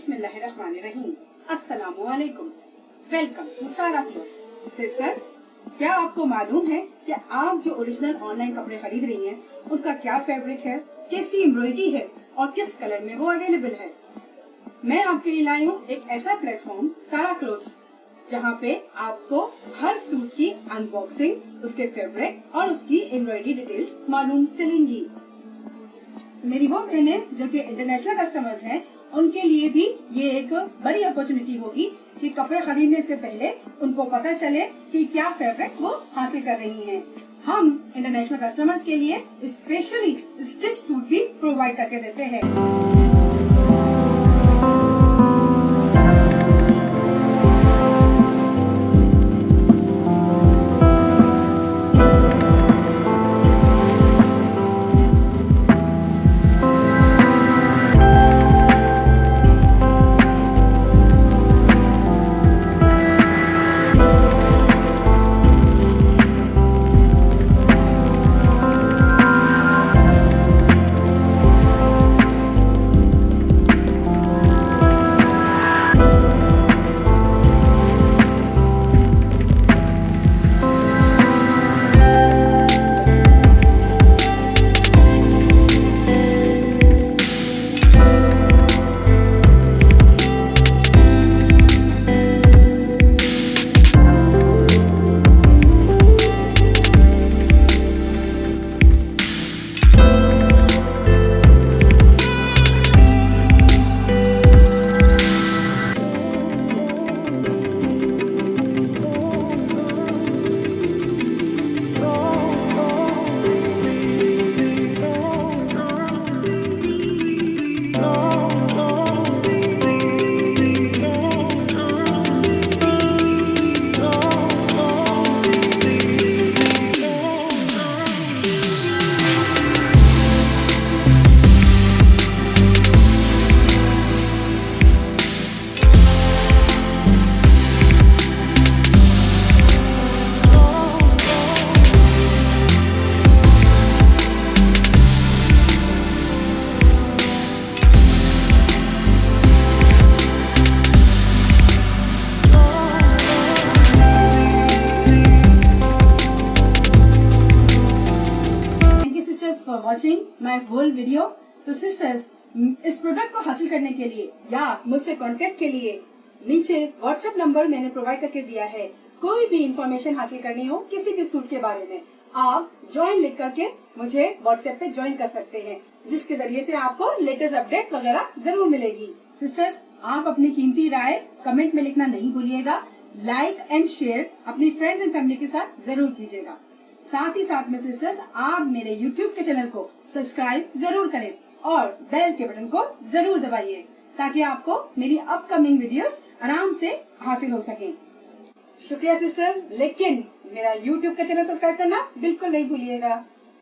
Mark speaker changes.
Speaker 1: बिस्मिल्लाहिर्रहमानिर्रहीम। अस्सलामुअलैकुम। Welcome to सारा क्लोथ्स। सिस्टर, क्या आपको मालूम है कि आप जो ओरिजिनल ऑनलाइन कपड़े खरीद रही हैं उसका क्या फैब्रिक है, कैसी एम्ब्रॉयडरी है और किस कलर में वो अवेलेबल है? मैं आपके लिए लाई हूँ एक ऐसा प्लेटफॉर्म सारा क्लोथ्स, जहाँ पे आपको हर सूट की अनबॉक्सिंग, उसके फैब्रिक और उसकी एम्ब्रॉयडरी डिटेल्स मालूम चलेंगी। मेरी वो बहनें जो कि इंटरनेशनल कस्टमर्स हैं, उनके लिए भी ये एक बड़ी अपॉर्चुनिटी होगी कि कपड़े खरीदने से पहले उनको पता चले कि क्या फैब्रिक वो हासिल कर रही हैं। हम इंटरनेशनल कस्टमर्स के लिए स्पेशली स्टिच सूट भी प्रोवाइड करके देते हैं। For watching my whole video. तो सिस्टर्स, इस प्रोडक्ट को हासिल करने के लिए या मुझसे कांटेक्ट के लिए नीचे व्हाट्सएप नंबर मैंने प्रोवाइड करके दिया है। कोई भी इंफॉर्मेशन हासिल करनी हो किसी भी सूट के बारे में, आप ज्वाइन लिख करके मुझे व्हाट्सएप पे ज्वाइन कर सकते हैं, जिसके जरिए से आपको लेटेस्ट अपडेट वगैरह जरूर मिलेगी। सिस्टर्स, आप अपनी कीमती राय कमेंट में लिखना नहीं भूलिएगा। लाइक एंड शेयर अपनी फ्रेंड्स एंड फैमिली के साथ जरूर कीजिएगा। साथ ही साथ में सिस्टर्स, आप मेरे YouTube के चैनल को सब्सक्राइब जरूर करें और बेल के बटन को जरूर दबाइए, ताकि आपको मेरी अपकमिंग वीडियोस आराम से हासिल हो सके। शुक्रिया सिस्टर्स, लेकिन मेरा YouTube का चैनल सब्सक्राइब करना बिल्कुल नहीं भूलिएगा।